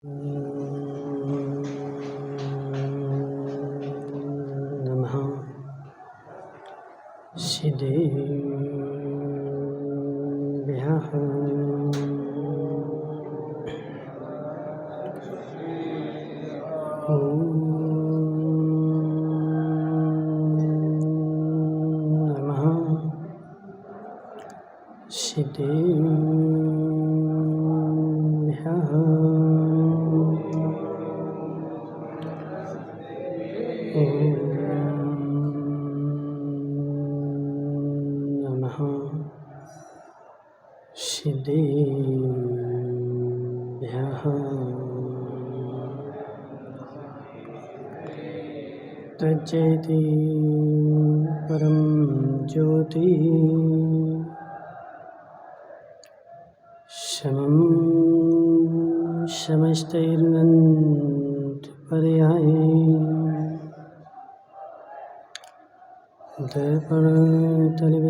नमः सिद्धेभ्यः नमः सिद्धेभ्यः नमः सिद्धेभ्यः तज्जयति परं ज्योति समं समस्तैरनन्तपर्याये दर्पणतलविशकला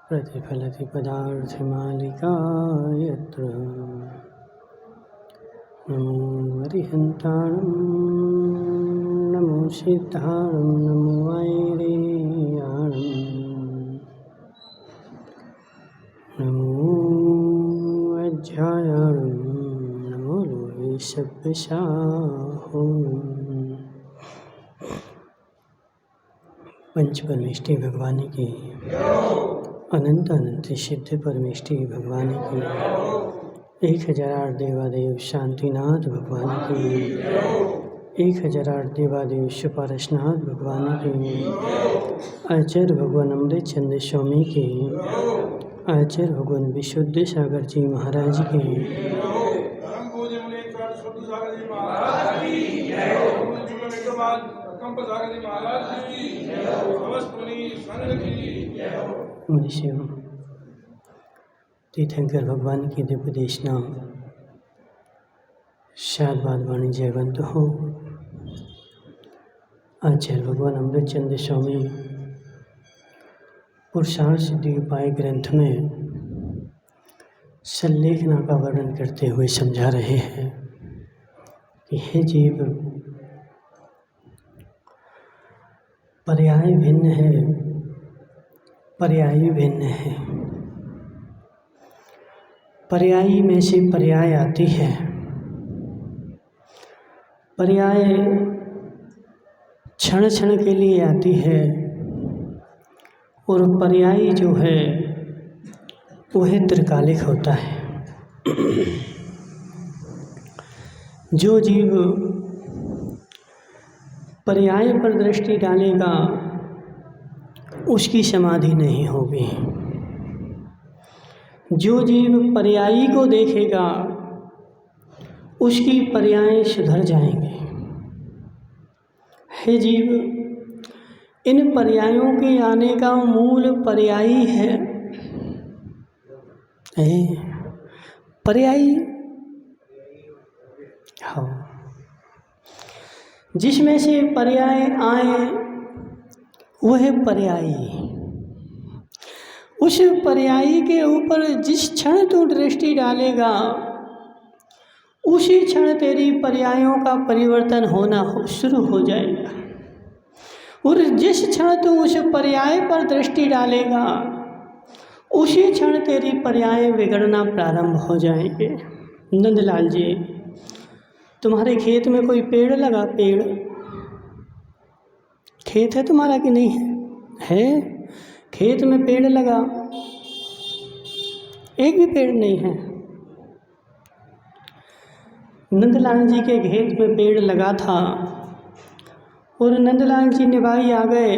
प्रतिफलति पदार्थमालिका यत्र नमो अरिहन्ताणं नमो सिद्धाणं नमो ऐरेयाणं नमो अध्यायाणं नमो लोहे सभ्यसाहों। पंच परमेष्टि भगवान की अनंत अनंत सिद्ध परमेष्टि भगवान की 1008 देवादेव शांतिनाथ भगवान की 1008 देवादेव सुपारसनाथ भगवान की आचार्य भगवान अमृत चंद्र स्वामी की आचार्य भगवान विशुद्ध सागर जी महाराज की मनुष्यों तीर्थंकर भगवान की दिव्य देशना शादबाद वाणी जयवंत हो। आचार्य भगवान अमृत चंद्र स्वामी पुरुषार्थ सिद्धि उपाय ग्रंथ में संलेखना का वर्णन करते हुए समझा रहे हैं कि हे जीव, पर्याय भिन्न है, पर्यायी भिन्न है। पर्यायी में से पर्याय आती है। पर्याय क्षण क्षण के लिए आती है और पर्यायी जो है वह त्रिकालिक होता है। जो जीव पर्याय पर दृष्टि डालेगा उसकी समाधि नहीं होगी। जो जीव पर्यायी को देखेगा उसकी पर्याय सुधर जाएंगे। हे जीव, इन पर्यायों के आने का मूल पर्यायी है। पर्यायी हाँ, जिसमें से पर्याय आए वह पर्यायी। उस पर्यायी के ऊपर जिस क्षण तू दृष्टि डालेगा उसी क्षण तेरी पर्यायों का परिवर्तन होना शुरू हो जाएगा। और जिस क्षण तू उस पर्याय पर दृष्टि डालेगा उसी क्षण तेरी पर्याय बिगड़ना प्रारंभ हो जाएंगे। नंदलाल जी, तुम्हारे खेत में कोई पेड़ लगा? पेड़ खेत है तुम्हारा कि नहीं है? है। खेत में पेड़ लगा, एक भी पेड़ नहीं है। नंदलाल जी के खेत में पेड़ लगा था और नंदलाल जी निभाई आ गए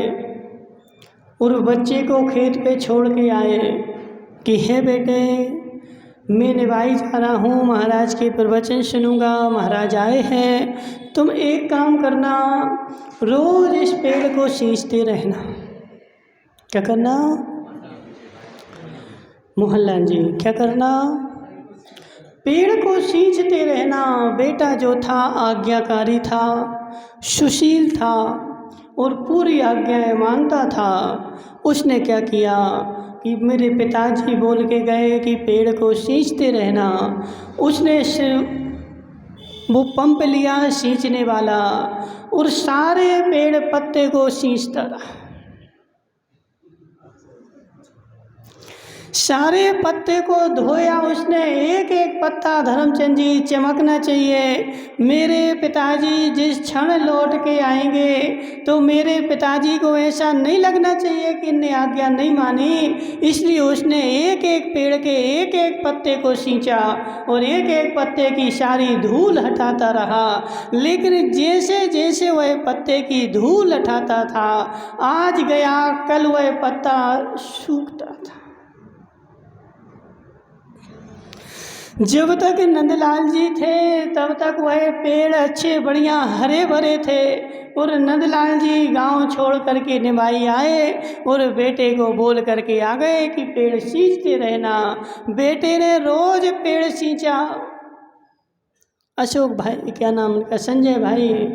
और बच्चे को खेत पे छोड़ के आए कि हे बेटे, मैं निभाई जा रहा हूँ, महाराज के प्रवचन सुनूंगा, महाराज आए हैं, तुम एक काम करना, रोज इस पेड़ को सींचते रहना। क्या करना? मोहनलाल जी, क्या करना? पेड़ को सींचते रहना। बेटा जो था आज्ञाकारी था, सुशील था और पूरी आज्ञाएं मानता था। उसने क्या किया, कि मेरे पिताजी बोल के गए कि पेड़ को सींचते रहना। उसने वो पंप लिया सींचने वाला और सारे पेड़ पत्ते को सींचता रहा। सारे पत्ते को धोया उसने, एक एक पत्ता धर्मचंद जी चमकना चाहिए। मेरे पिताजी जिस क्षण लौट के आएंगे तो मेरे पिताजी को ऐसा नहीं लगना चाहिए कि इनने आज्ञा नहीं मानी। इसलिए उसने एक एक पेड़ के एक एक पत्ते को सींचा और एक एक पत्ते की सारी धूल हटाता रहा। लेकिन जैसे जैसे वह पत्ते की धूल हटाता था, आज गया कल वह पत्ता सूखता था। जब तक नंदलाल जी थे तब तक वह पेड़ अच्छे बढ़िया हरे भरे थे। और नंदलाल जी गांव छोड़ करके निभाई आए और बेटे को बोल करके आ गए कि पेड़ सींचते रहना। बेटे ने रोज पेड़ सींचा। अशोक भाई, क्या नाम उनका, संजय भाई,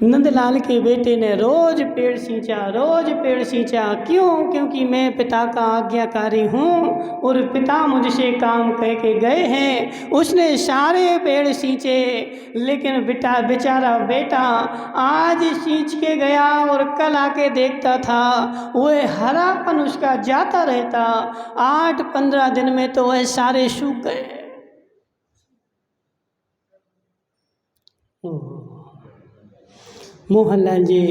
नंदलाल के बेटे ने रोज पेड़ सींचा, रोज पेड़ सींचा। क्यों? क्योंकि मैं पिता का आज्ञाकारी हूँ और पिता मुझसे काम कह के गए हैं। उसने सारे पेड़ सींचे, लेकिन बेचारा बेटा आज सींच के गया और कल आके देखता था वह हरापन उसका जाता रहता। 8-15 दिन में तो वह सारे सूख गए। मोहनलाल जी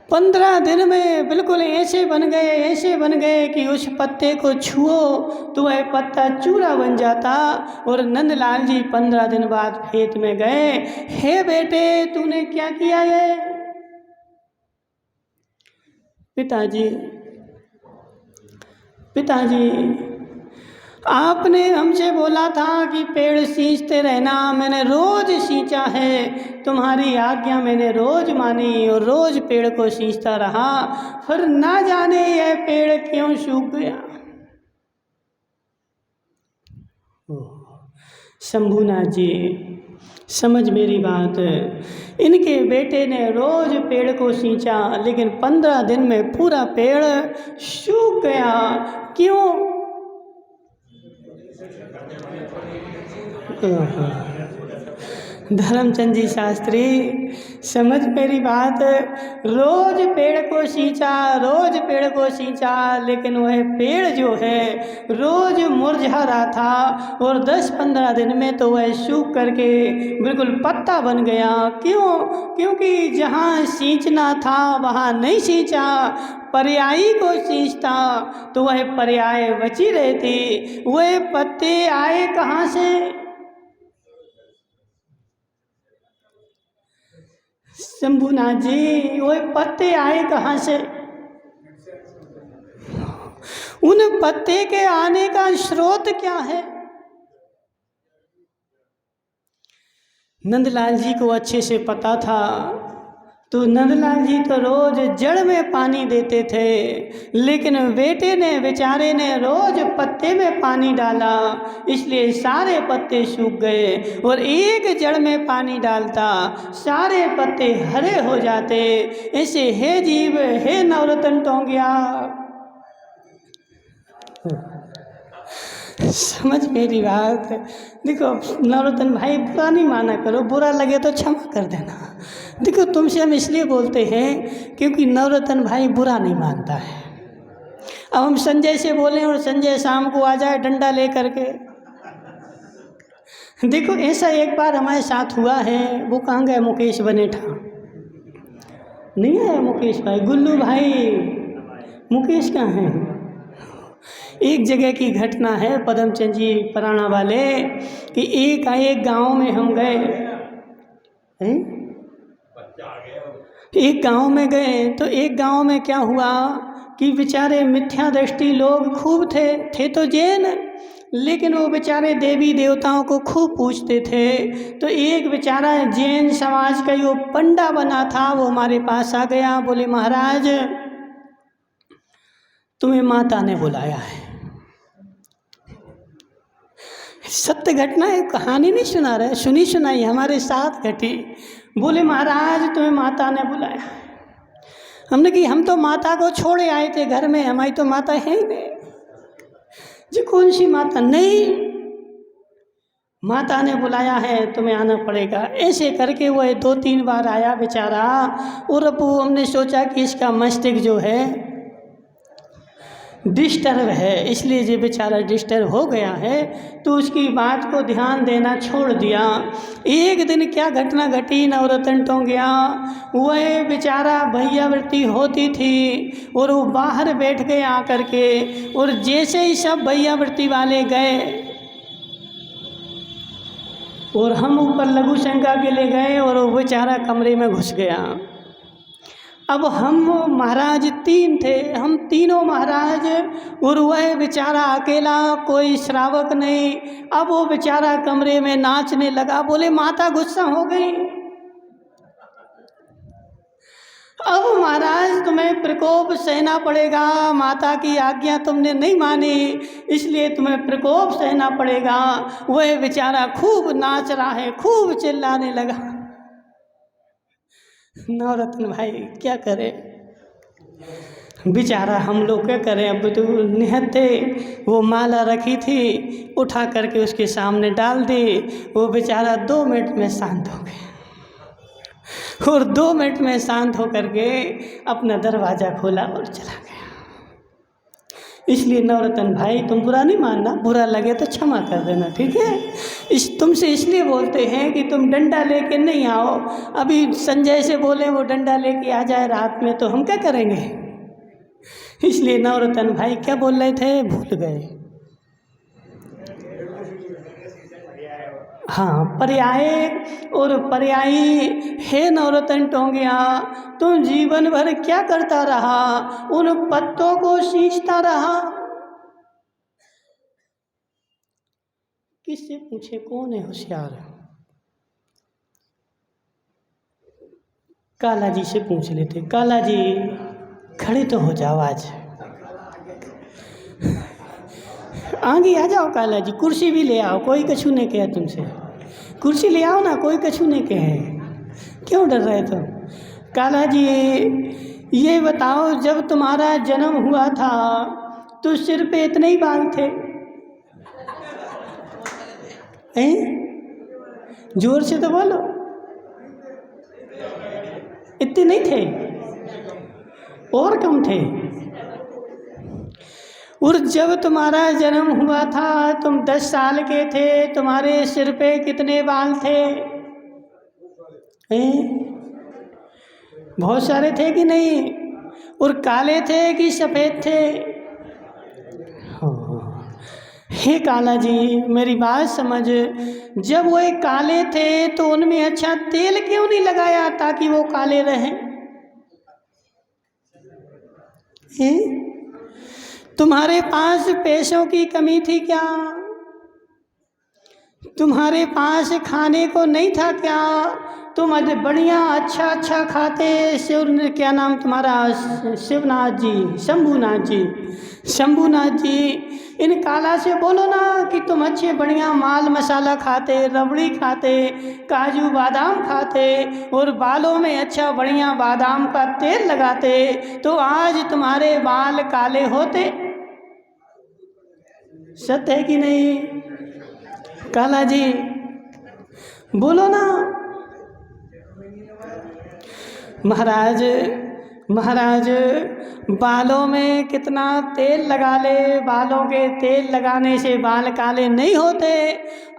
15 दिन में बिल्कुल ऐसे बन गए कि उस पत्ते को छुओ तो वह पत्ता चूरा बन जाता। और नंदलाल जी 15 दिन बाद खेत में गए। हे बेटे, तूने क्या किया है? पिताजी आपने हमसे बोला था कि पेड़ सींचते रहना। मैंने रोज सींचा है, तुम्हारी आज्ञा मैंने रोज मानी और रोज पेड़ को सींचता रहा। फिर ना जाने यह पेड़ क्यों सूख गया। शंभूनाथ जी, समझ मेरी बात। इनके बेटे ने रोज पेड़ को सींचा, लेकिन 15 दिन में पूरा पेड़ सूख गया। क्यों? धर्मचंद जी शास्त्री, समझ मेरी बात। रोज पेड़ को सींचा, लेकिन वह पेड़ जो है रोज मुरझा रहा था और 10-15 दिन में तो वह सूख करके बिल्कुल पत्ता बन गया। क्यों? क्योंकि जहाँ सींचना था वहाँ नहीं सींचा, पर्यायी को सींचता तो वह पर्याय बची रहती। वह पत्ते आए कहाँ से? शंभूनाथ जी, वो पत्ते आए कहाँ से? उन पत्ते के आने का स्रोत क्या है? नंदलाल जी को अच्छे से पता था। तो नंदलाल जी तो रोज जड़ में पानी देते थे, लेकिन बेटे ने बेचारे ने रोज पत्ते में पानी डाला, इसलिए सारे पत्ते सूख गए। और एक जड़ में पानी डालता, सारे पत्ते हरे हो जाते। ऐसे हे जीव, हे नवरत्न टोंगिया, समझ मेरी बात। देखो नवरत्न भाई, बुरा नहीं माना करो, बुरा लगे तो क्षमा कर देना। देखो तुमसे हम इसलिए बोलते हैं क्योंकि नवरत्न भाई बुरा नहीं मानता है। अब हम संजय से बोलें और संजय शाम को आ जाए डंडा ले करके। देखो ऐसा एक बार हमारे साथ हुआ है। वो कहाँ गए? मुकेश बनेठा नहीं है? मुकेश भाई, गुल्लू भाई, मुकेश कहाँ हैं? एक जगह की घटना है पदमचंद जी पराना वाले कि एक गांव में हम गए हैं? एक गांव में गए तो एक गांव में क्या हुआ कि बेचारे मिथ्या दृष्टि लोग खूब थे तो जैन, लेकिन वो बेचारे देवी देवताओं को खूब पूजते थे। तो एक बेचारा जैन समाज का वो पंडा बना था, वो हमारे पास आ गया। बोले महाराज, तुम्हें माता ने बुलाया है। सत्य घटना है, कहानी नहीं सुना रहे, सुनाई हमारे साथ घटी। बोले महाराज, तुम्हें माता ने बुलाया है। हमने कि हम तो माता को छोड़े आए थे घर में, हमारी तो माता है ही नहीं। जी कौन सी माता? नहीं, माता ने बुलाया है, तुम्हें आना पड़ेगा। ऐसे करके वो 2-3 बार आया बेचारा। और अब हमने सोचा कि इसका मस्तिष्क जो है डिस्टर्ब है, इसलिए ये बेचारा डिस्टर्ब हो गया है, तो उसकी बात को ध्यान देना छोड़ दिया। एक दिन क्या घटना घटी, नवरत्न टोंगिया, वह बेचारा भैयावृत्ति होती थी और वो बाहर बैठ गए आकर के। और जैसे ही सब भैयावृत्ति वाले गए और हम ऊपर लघु शंका के लिए गए और वो बेचारा कमरे में घुस गया। अब हम महाराज 3 थे, हम तीनों महाराज, और वह बेचारा अकेला, कोई श्रावक नहीं। अब वो बेचारा कमरे में नाचने लगा। बोले माता गुस्सा हो गई। अब महाराज तुम्हें प्रकोप सहना पड़ेगा, माता की आज्ञा तुमने नहीं मानी, इसलिए तुम्हें प्रकोप सहना पड़ेगा। वह बेचारा खूब नाच रहा है, खूब चिल्लाने लगा। नवरत्न भाई क्या करे बेचारा, हम लोग क्या करें। अब तो निहत्थे थे, वो माला रखी थी, उठा करके उसके सामने डाल दी। वो बेचारा 2 मिनट में शांत हो गया और 2 मिनट में शांत होकर के अपना दरवाज़ा खोला और चला गया। इसलिए नवरत्न भाई तुम बुरा नहीं मानना, बुरा लगे तो क्षमा कर देना, ठीक है। तुमसे इसलिए बोलते हैं कि तुम डंडा लेके नहीं आओ। अभी संजय से बोले वो डंडा लेके आ जाए रात में, तो हम क्या करेंगे। इसलिए नवरत्न भाई क्या बोल रहे थे, भूल गए। हाँ, पर्याय और पर्यायी। हे नवरत्न टोंगिया, तुम जीवन भर क्या करता रहा, उन पत्तों को सींचता रहा। किससे पूछे कौन है होशियार? काला जी से पूछ लेते। काला जी खड़े तो हो जाओ, आज आगे आ जाओ। काला जी कुर्सी भी ले आओ, कोई कछु नहीं कहे तुमसे। कुर्सी ले आओ ना, कोई कछु नहीं कहे, क्यों डर रहे तुम? काला जी ये बताओ, जब तुम्हारा जन्म हुआ था तो सिर पे इतने ही बाल थे? जोर से तो बोलो। इतने नहीं थे और कम थे? और जब तुम्हारा जन्म हुआ था तुम 10 साल के थे, तुम्हारे सिर पे कितने बाल थे? बहुत सारे थे कि नहीं? और काले थे कि सफ़ेद थे? हे काला जी मेरी बात समझ, जब वो काले थे तो उनमें अच्छा तेल क्यों नहीं लगाया ताकि वो काले रहें? तुम्हारे पास पैसों की कमी थी क्या? तुम्हारे पास खाने को नहीं था क्या? तुम बढ़िया अच्छा अच्छा खाते। क्या नाम तुम्हारा? शिवनाथ जी, शंभूनाथ जी, शंभूनाथ जी। इन काला से बोलो ना कि तुम अच्छे बढ़िया माल मसाला खाते, रबड़ी खाते, काजू बादाम खाते और बालों में अच्छा बढ़िया बादाम का तेल लगाते, तो आज तुम्हारे बाल काले होते। सत्य है कि नहीं? काला जी बोलो ना। महाराज महाराज बालों में कितना तेल लगा ले, बालों के तेल लगाने से बाल काले नहीं होते।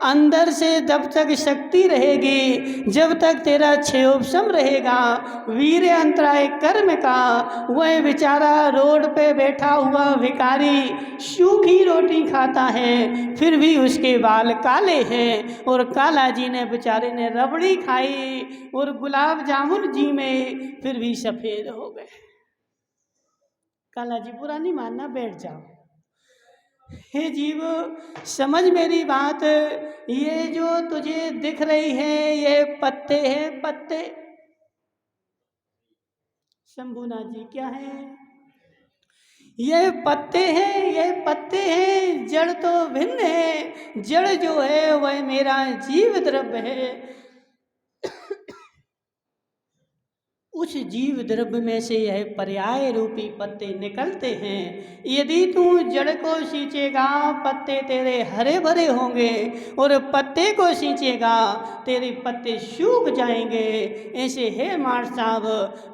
अंदर से जब तक शक्ति रहेगी, जब तक तेरा क्षयोपशम रहेगा, वीर्य अंतराय कर्म का, वह बेचारा रोड पे बैठा हुआ भिखारी सूखी रोटी खाता है फिर भी उसके बाल काले हैं। और काला जी ने बेचारे ने रबड़ी खाई और गुलाब जामुन जी में फिर भी सफ़ेद हो गए। काला जी बुरा नहीं मानना, बैठ जाओ। हे जीव समझ मेरी बात, ये जो तुझे दिख रही है ये पत्ते हैं, पत्ते। शंभूनाथ जी क्या है? ये पत्ते हैं, ये पत्ते हैं, जड़ तो भिन्न है। जड़ जो है वह मेरा जीव द्रव्य है। उस जीव द्रव्य में से यह पर्याय रूपी पत्ते निकलते हैं। यदि तू जड़ को सींचेगा पत्ते तेरे हरे भरे होंगे, और पत्ते को सींचेगा तेरे पत्ते सूख जाएंगे। ऐसे है मार साहब,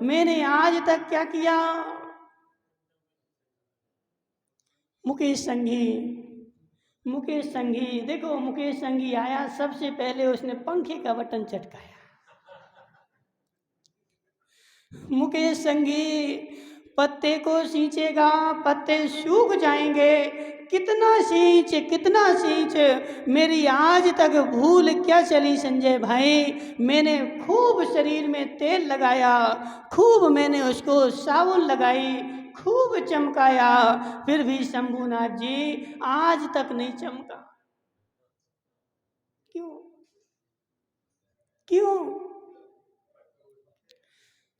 मैंने आज तक क्या किया। मुकेश संघी देखो, मुकेश संघी आया, सबसे पहले उसने पंखे का बटन चटकाया। मुकेश संघी पत्ते को सींचेगा पत्ते सूख जाएंगे। कितना सींच, मेरी आज तक भूल क्या चली संजय भाई। मैंने खूब शरीर में तेल लगाया, खूब मैंने उसको साबुन लगाई, खूब चमकाया, फिर भी शंभूनाथ जी आज तक नहीं चमका। क्यों?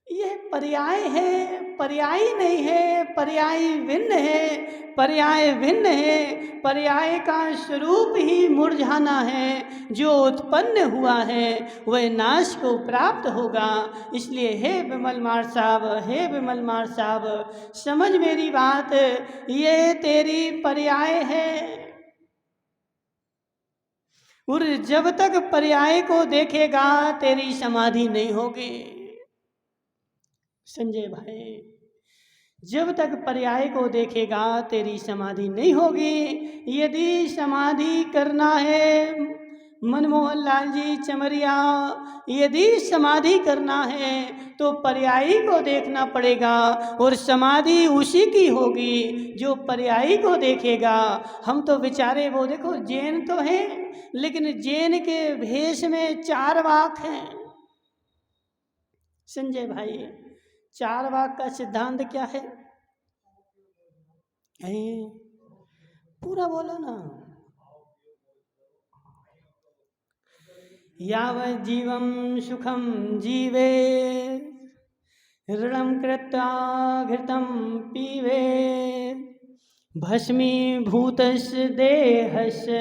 यह पर्याय है, पर्यायी नहीं है, पर्यायी भिन्न है, पर्याय भिन्न है। पर्याय का स्वरूप ही मुरझाना है। जो उत्पन्न हुआ है वह नाश को प्राप्त होगा। इसलिए हे विमलमार साहब, समझ मेरी बात, ये तेरी पर्याय है। और जब तक पर्याय को देखेगा तेरी समाधि नहीं होगी संजय भाई। जब तक पर्याय को देखेगा तेरी समाधि नहीं होगी। यदि समाधि करना है मनमोहन लाल जी चमरिया, यदि समाधि करना है तो पर्यायी को देखना पड़ेगा, और समाधि उसी की होगी जो पर्यायी को देखेगा। हम तो बेचारे, वो देखो जैन तो हैं, लेकिन जैन के भेष में चारवाक हैं संजय भाई। चारवाक का सिद्धांत क्या है? पूरा बोलो ना। यावत् जीवं सुखम जीवे, ऋणं कृत्वा घृतं पीवे, भस्मीभूतस्य देहस्य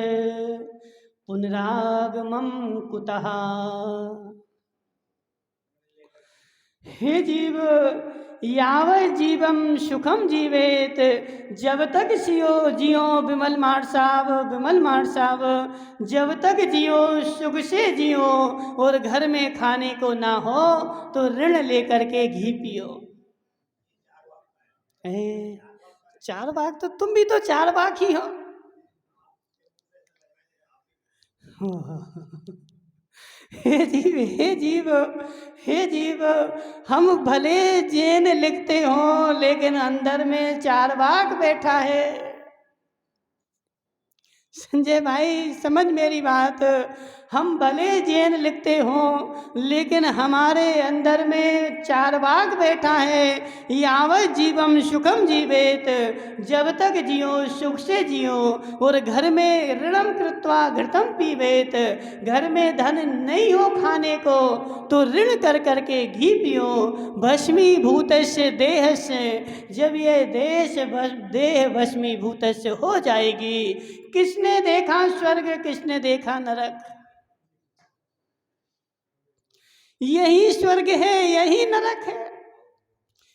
पुनरागमं कुतः। हे जीव, यावत् जीवम सुखम जीवेत, जब तक जियो विमल मार साहब, जब तक जियो सुख से जियो, और घर में खाने को ना हो तो ऋण लेकर के घी पियो। चार बाग तो तुम भी तो चार बाग ही हो। हे जीव, हम भले जैन लिखते हो लेकिन अंदर में चारवाक बैठा है संजय भाई। समझ मेरी बात, हम भले जैन लिखते हो लेकिन हमारे अंदर में चारवाक बैठा है। यावत् जीवम सुखम जीवेत, जब तक जियो सुख से जियो, और घर में ऋणम कृत्वा घृतम पीवेत, घर में धन नहीं हो खाने को तो ऋण कर करके घी पियो। भस्मीभूतस्य देहस्य, जब ये देह भस्मीभूतस्य हो जाएगी, किसने देखा स्वर्ग, किसने देखा नरक? यही स्वर्ग है, यही नरक है।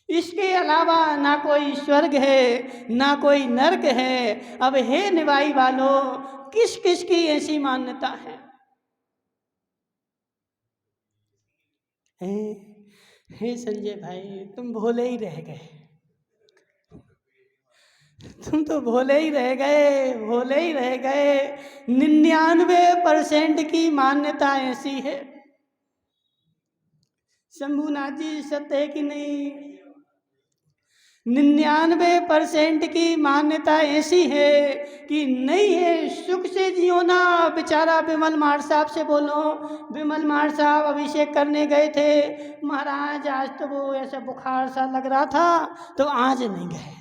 इसके अलावा ना कोई स्वर्ग है ना कोई नरक है। अब हे निवाई वालों, किस किस की ऐसी मान्यता है? हे संजय भाई, तुम भोले ही रह गए। तुम तो भोले ही रह गए। 99% की मान्यता ऐसी है। शंभूनाथ जी सत्य है कि नहीं? 99% की मान्यता ऐसी है कि नहीं है। सुख से जियो ना। बेचारा विमल मार साहब से बोलो, विमल मार साहब अभिषेक करने गए थे, महाराज आज तो वो ऐसा बुखार सा लग रहा था तो आज नहीं गए।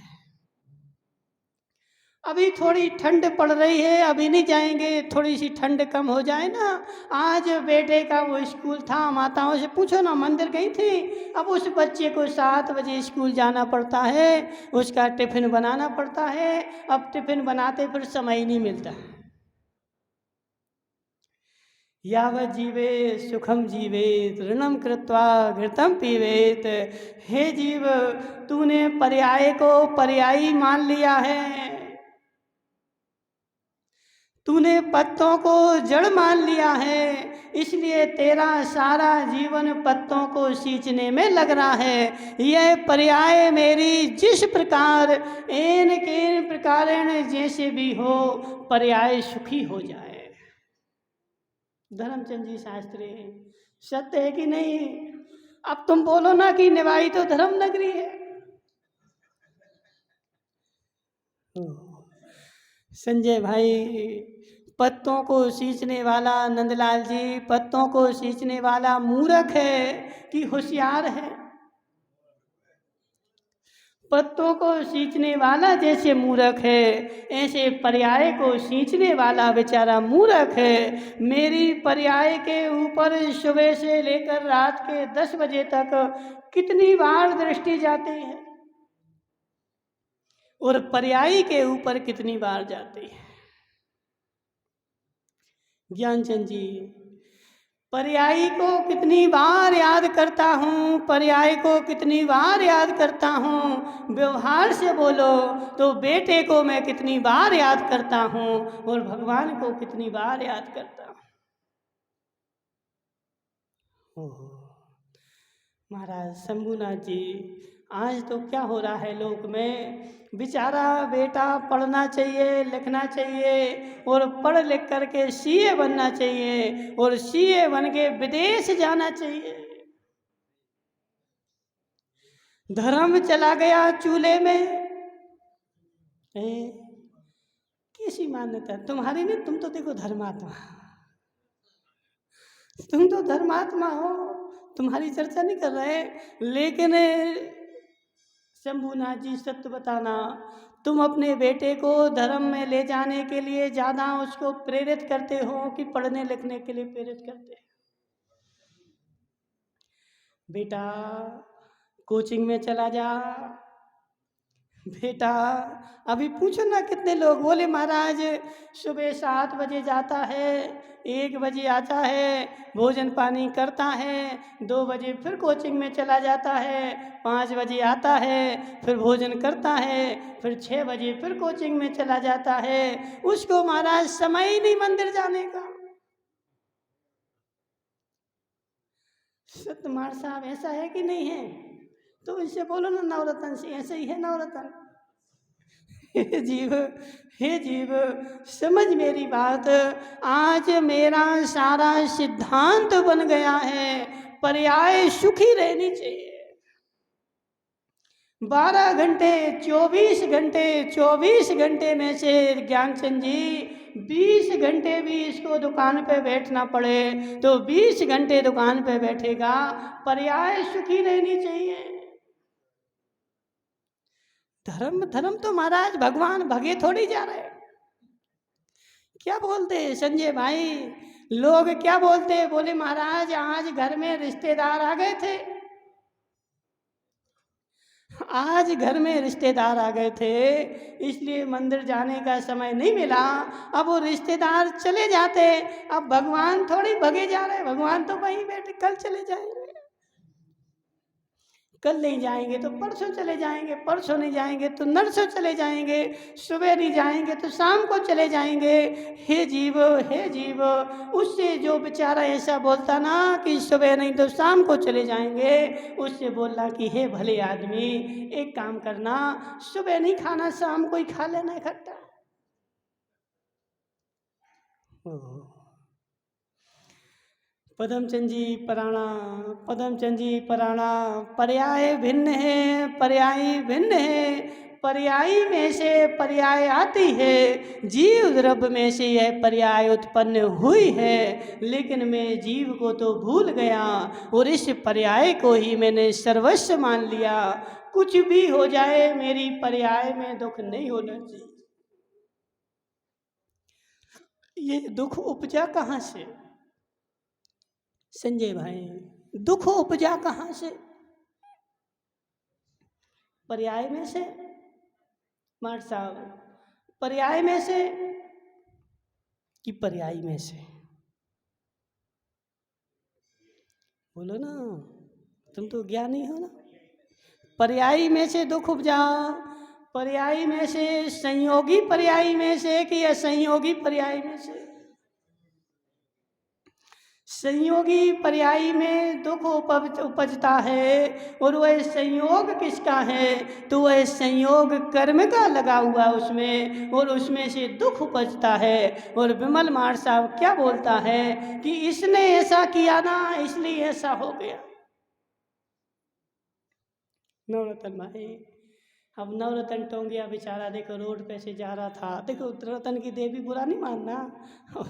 अभी थोड़ी ठंड पड़ रही है, अभी नहीं जाएंगे, थोड़ी सी ठंड कम हो जाए ना। आज बेटे का वो स्कूल था, माताओं से पूछो ना, मंदिर गई थी। अब उस बच्चे को 7 बजे स्कूल जाना पड़ता है, उसका टिफ़िन बनाना पड़ता है। अब टिफ़िन बनाते फिर समय ही नहीं मिलता। यावत् जीवेत् सुखम जीवेत ऋणम कृत्वा घृतम पीवेत। हे जीव, तूने पर्याय को पर्यायी मान लिया है, तूने पत्तों को जड़ मान लिया है, इसलिए तेरा सारा जीवन पत्तों को सींचने में लग रहा है। यह पर्याय मेरी जिस प्रकार एन केन प्रकारेण जैसे भी हो, पर्याय सुखी हो जाए। धर्मचंद जी शास्त्री, सत्य है कि नहीं? अब तुम बोलो ना कि निवाई तो धर्म नगरी है। संजय भाई, पत्तों को सींचने वाला नंदलाल जी, पत्तों को सींचने वाला मूर्ख है कि होशियार है? पत्तों को सींचने वाला जैसे मूर्ख है, ऐसे पर्याय को सींचने वाला बेचारा मूर्ख है। मेरी पर्याय के ऊपर सुबह से लेकर रात के 10 बजे तक कितनी बार दृष्टि जाती है और पर्यायी के ऊपर कितनी बार जाती है? ज्ञानचंद जी, पर्यायी को कितनी बार याद करता हूँ, पर्याय को कितनी बार याद करता हूँ। व्यवहार से बोलो तो बेटे को मैं कितनी बार याद करता हूँ और भगवान को कितनी बार याद करता हूँ। ओहो महाराज शंभुनाथ जी, आज तो क्या हो रहा है लोक में, बेचारा बेटा पढ़ना चाहिए, लिखना चाहिए और पढ़ लिख करके सीए बनना चाहिए और सीए बन के विदेश जाना चाहिए। धर्म चला गया चूल्हे में। कैसी मान्यता तुम्हारी? नहीं, तुम तो देखो धर्मात्मा, तुम तो धर्मात्मा हो, तुम्हारी चर्चा नहीं कर रहे। लेकिन शंभुनाथ जी, सत्य बताना, तुम अपने बेटे को धर्म में ले जाने के लिए ज़्यादा उसको प्रेरित करते हो कि पढ़ने लिखने के लिए प्रेरित करते हो? बेटा कोचिंग में चला जा। बेटा अभी पूछो ना, कितने लोग बोले महाराज सुबह 7 बजे जाता है, 1 बजे आता है, भोजन पानी करता है, 2 बजे फिर कोचिंग में चला जाता है, 5 बजे आता है, फिर भोजन करता है, फिर 6 बजे फिर कोचिंग में चला जाता है। उसको महाराज समय ही नहीं मंदिर जाने का। सत्यमार साहब, ऐसा है कि नहीं है? तो इनसे बोलो ना, नवरत्न से ऐसे ही है नवरत्न। हे जीव, हे जीव, समझ मेरी बात। आज मेरा सारा सिद्धांत बन गया है, पर्याय सुखी रहनी चाहिए। 12 घंटे 24 घंटे में से ज्ञानचंद जी 20 घंटे भी इसको दुकान पे बैठना पड़े तो 20 घंटे दुकान पे बैठेगा। पर्याय सुखी रहनी चाहिए। धर्म धर्म तो महाराज भगवान भगे थोड़ी जा रहे। क्या बोलते संजय भाई, लोग क्या बोलते, बोले महाराज आज घर में रिश्तेदार आ गए थे, आज घर में रिश्तेदार आ गए थे, इसलिए मंदिर जाने का समय नहीं मिला। अब वो रिश्तेदार चले जाते, अब भगवान थोड़ी भगे जा रहे, भगवान तो वहीं बैठे, कल चले जाएंगे, कल नहीं जाएंगे तो परसों चले जाएंगे, परसों नहीं जाएंगे तो नरसों चले जाएंगे, सुबह नहीं जाएंगे तो शाम को चले जाएंगे। हे जीव, हे जीव, उससे जो बेचारा ऐसा बोलता ना कि सुबह नहीं तो शाम को चले जाएंगे, उससे बोलना कि हे भले आदमी, एक काम करना, सुबह नहीं खाना, शाम को ही खा लेना इकट्ठा। पदमचंद जी पराणा, पदमचंद जी पराणा, पर्याय भिन्न है, पर्यायी भिन्न है। पर्यायी में से पर्याय आती है, जीव द्रव्य में से यह पर्याय उत्पन्न हुई है, लेकिन मैं जीव को तो भूल गया और इस पर्याय को ही मैंने सर्वस्व मान लिया। कुछ भी हो जाए मेरी पर्याय में दुख नहीं होना चाहिए। ये दुख उपजा कहाँ से संजय भाई? दुख उपजा कहाँ से? पर्याय में से मार साहब, पर्याय में से कि पर्याय में से? बोलो ना, तुम तो ज्ञानी हो ना। पर्यायी में से दुख उपजा, पर्यायी में से, संयोगी पर्यायी में से कि असंयोगी पर्यायी में से? संयोगी पर्यायी में दुख उपजता है। और वह संयोग किसका है? तो वह संयोग कर्म का लगा हुआ उसमें, और उसमें से दुख उपजता है। और विमल मार साहब क्या बोलता है कि इसने ऐसा किया ना, इसलिए ऐसा हो गया। नवरतन भाई, अब नवरतन टोंगिया बेचारा देखो रोड पे से जा रहा था। देखो रतन की देवी बुरा नहीं मानना, और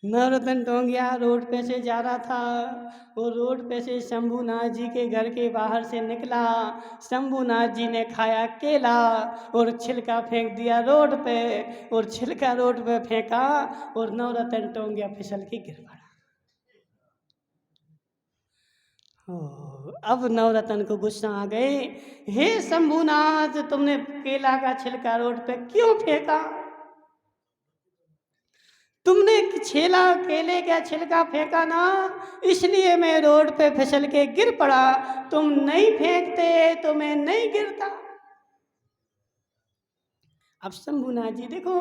नवरतन टोंगिया रोड पे से जा रहा था। वो रोड पे से शंभूनाथ जी के घर के बाहर से निकला। शंभूनाथ जी ने खाया केला और छिलका फेंक दिया रोड पे, और छिलका रोड पे फेंका और नवरतन टोंगिया फिसल के गिर पड़ा। अब नवरतन को गुस्सा आ गए, हे शंभूनाथ, तुमने केला का छिलका रोड पे क्यों फेंका? तुमने छेला केले का छिलका फेंका ना, इसलिए मैं रोड पे फिसल के गिर पड़ा। तुम नहीं फेंकते तो मैं नहीं गिरता। अब शंभूनाथ जी देखो,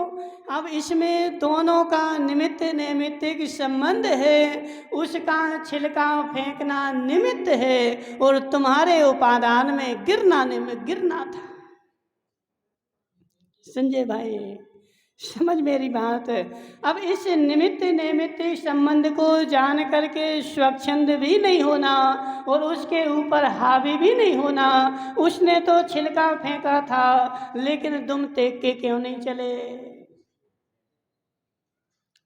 अब इसमें दोनों का निमित्त नैमित्तिक संबंध है। उसका छिलका फेंकना निमित्त है और तुम्हारे उपादान में गिरना था। संजय भाई समझ मेरी बात। अब इस निमित्त नैमित्तिक संबंध को जान करके स्वच्छंद भी नहीं होना और उसके ऊपर हावी भी नहीं होना। उसने तो छिलका फेंका था, लेकिन तुम देख के क्यों नहीं चले?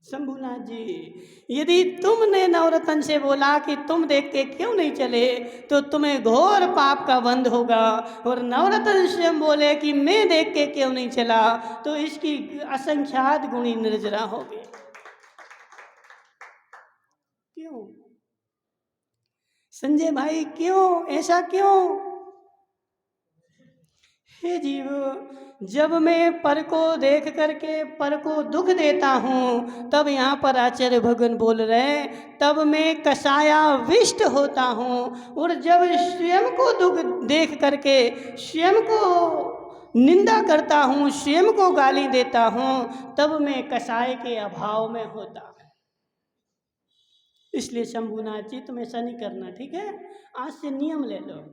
शंभूनाथ जी, यदि तुमने नवरतन से बोला कि तुम देख के क्यों नहीं चले, तो तुम्हें घोर पाप का बंध होगा। और नवरतन से बोले कि मैं देख के क्यों नहीं चला, तो इसकी असंख्यात गुणी निर्जरा होगी। क्यों संजय भाई, क्यों ऐसा क्यों? हे जीव, जब मैं पर को देख करके पर को दुख देता हूँ, तब यहाँ पर आचार्य भगवान बोल रहे हैं, तब मैं कसाया विष्ट होता हूँ। और जब स्वयं को दुख देख करके स्वयं को निंदा करता हूँ, स्वयं को गाली देता हूँ, तब मैं कसाय के अभाव में होता हूँ। इसलिए शंभूनाथ जी, तुम ऐसा नहीं करना, ठीक है? आज से नियम ले लो।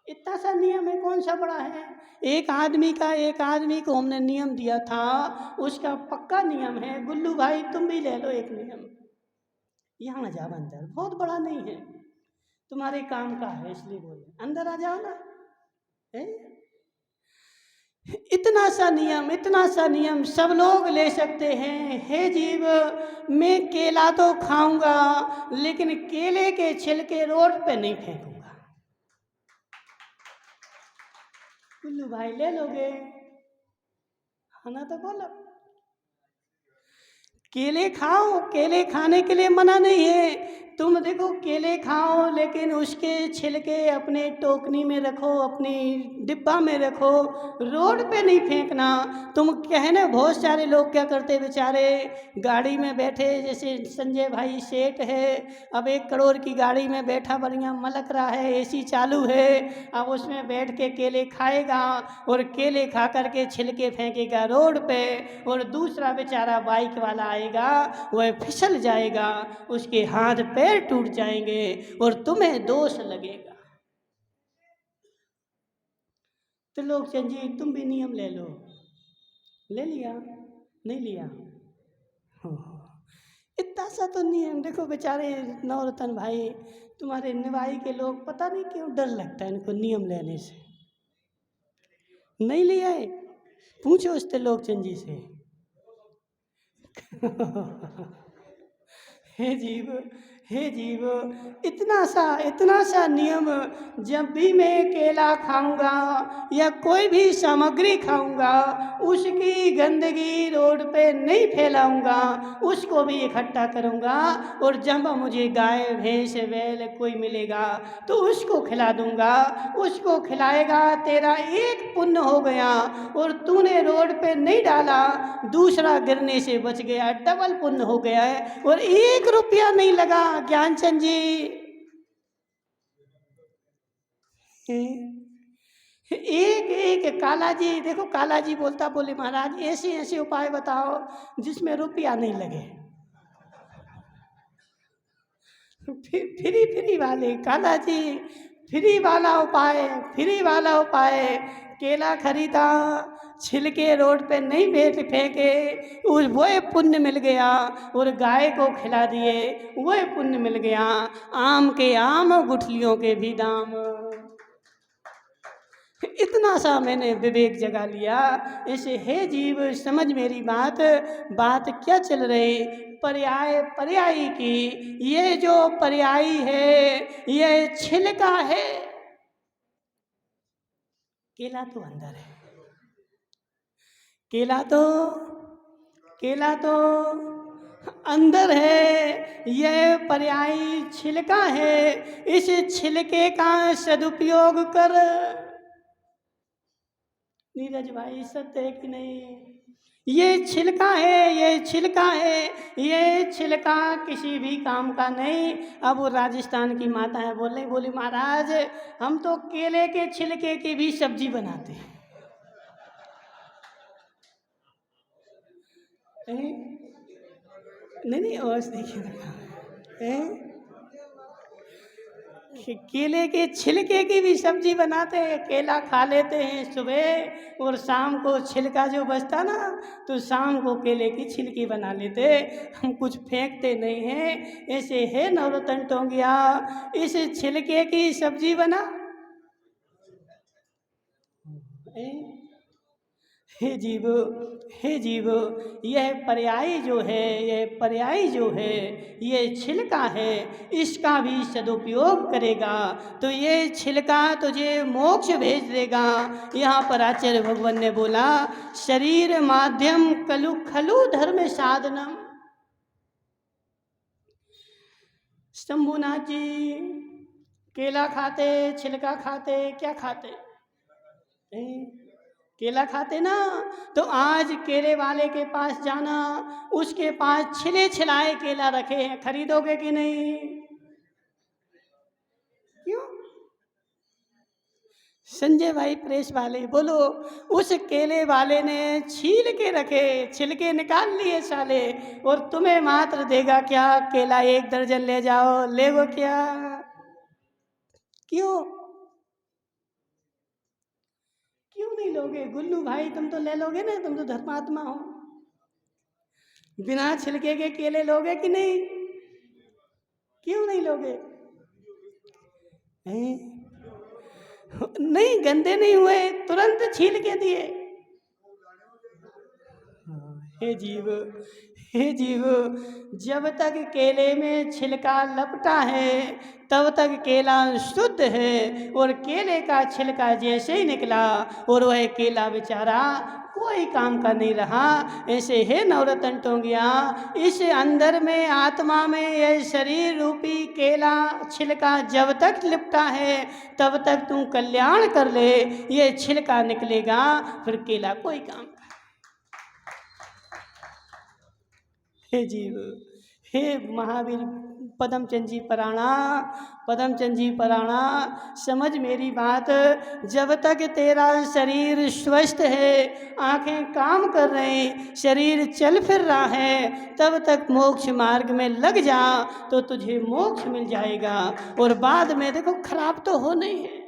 इतना सा नियम है, कौन सा बड़ा है? एक आदमी को हमने नियम दिया था, उसका पक्का नियम है। गुल्लू भाई तुम भी ले लो एक नियम, यहाँ जाओ अंदर, बहुत बड़ा नहीं है, तुम्हारे काम का है, इसलिए बोले अंदर आ जाओ ना। है? इतना सा नियम सब लोग ले सकते हैं। हे जीव, मैं केला तो खाऊंगा, लेकिन केले के छिलके रोड पे नहीं फेंकूंगा। कुल्लू भाई ले लोगे? खाना तो बोलो। केले खाओ, केले खाने के लिए मना नहीं है। तुम देखो केले खाओ, लेकिन उसके छिलके अपने टोकनी में रखो, अपनी डिब्बा में रखो, रोड पे नहीं फेंकना। तुम कहने बहुत सारे लोग क्या करते बेचारे, गाड़ी में बैठे, जैसे संजय भाई सेठ है, अब 1 करोड़ की गाड़ी में बैठा, बढ़िया मलक रहा है, एसी चालू है, अब उसमें बैठ के केले खाएगा और केले खा करके छिलके फेंकेगा रोड पे। और दूसरा बेचारा बाइक वाला आएगा, वह फिसल जाएगा, उसके हाथ पैर टूट जाएंगे और तुम्हें दोष लगेगा। तो लोग जी, तुम भी नियम ले लो। ले लिया? नहीं लिया? इतना सा तो नियम। देखो बेचारे नवरतन भाई, तुम्हारे निभाई के लोग, पता नहीं क्यों डर लगता है इनको नियम लेने से। नहीं लिया है? पूछो उससे लोकचंद जी से। हे जीव, हे जीव, इतना सा नियम, जब भी मैं केला खाऊंगा या कोई भी सामग्री खाऊंगा, उसकी गंदगी रोड पे नहीं फैलाऊंगा, उसको भी इकट्ठा करूंगा। और जब मुझे गाय भैंस बैल कोई मिलेगा तो उसको खिला दूंगा। उसको खिलाएगा, तेरा एक पुण्य हो गया। और तूने रोड पे नहीं डाला, दूसरा गिरने से बच गया, डबल पुण्य हो गया है। और 1 रुपया नहीं लगा ज्ञानचंद जी। एक एक काला जी, देखो काला जी बोलता, बोले महाराज ऐसे ऐसे उपाय बताओ जिसमें रुपया नहीं लगे। फ्री फ्री वाले काला जी, फ्री वाला उपाय। केला खरीदा, छिलके रोड पे नहीं फेंके, उस वो पुण्य मिल गया। और गाय को खिला दिए, वो पुण्य मिल गया। आम के आम, गुठलियों के भी दाम। इतना सा मैंने विवेक जगा लिया। ऐसे हे जीव, समझ मेरी बात क्या चल रही। पर्यायी की, ये जो पर्यायी है ये छिलका है। केला तो अंदर है, केला तो अंदर है, ये पर्यायी छिलका है। इस छिलके का सदुपयोग कर। नीरज भाई सत्य है कि नहीं? ये छिलका है, ये छिलका किसी भी काम का नहीं। अब वो राजस्थान की माता है, बोली महाराज हम तो केले के छिलके की भी सब्जी बनाते हैं। नहीं और देखिए, केले के छिलके की भी सब्जी बनाते हैं। केला खा लेते हैं सुबह, और शाम को छिलका जो बचता ना, तो शाम को केले की छिलकी बना लेते। हम कुछ फेंकते नहीं हैं। ऐसे है नवरत्न टोंगिया, इस छिलके की सब्जी बना। हे जीव, यह पर्यायी जो है, ये छिलका है। इसका भी सदुपयोग करेगा तो ये छिलका तुझे मोक्ष भेज देगा। यहाँ पर आचार्य भगवान ने बोला, शरीर माध्यम कलु खलु धर्म साधनम। शंभुनाथ जी केला खाते, छिलका खाते, क्या खाते? केला खाते ना, तो आज केले वाले के पास जाना, उसके पास छिले छिलाए केला रखे हैं, खरीदोगे कि नहीं? क्यों? संजय भाई प्रेस वाले बोलो, उस केले वाले ने छील के रखे, छिलके निकाल लिए साले, और तुम्हें मात्र देगा क्या? केला 1 दर्जन ले जाओ, लेगो क्या? क्यों नहीं लोगे? गुल्लू भाई तुम तो ले लोगे ना, तुम तो धर्मात्मा हो। बिना छिलके के केले लोगे कि नहीं? क्यों नहीं लोगे? नहीं, गंदे नहीं हुए, तुरंत छील के दिए। हे जीव, जब तक केले में छिलका लपटा है तब तक केला शुद्ध है। और केले का छिलका जैसे ही निकला, और वह केला बेचारा कोई काम का नहीं रहा। ऐसे है नवरत्न टोंगिया, इस अंदर में आत्मा में यह शरीर रूपी केला छिलका जब तक लिपटा है तब तक तू कल्याण कर ले। ये छिलका निकलेगा, फिर केला कोई काम। हे जीव, हे महावीर पदमचंद जी पराणा, समझ मेरी बात। जब तक तेरा शरीर स्वस्थ है, आंखें काम कर रहे, शरीर चल फिर रहा है, तब तक मोक्ष मार्ग में लग जा तो तुझे मोक्ष मिल जाएगा। और बाद में देखो खराब तो हो नहीं है।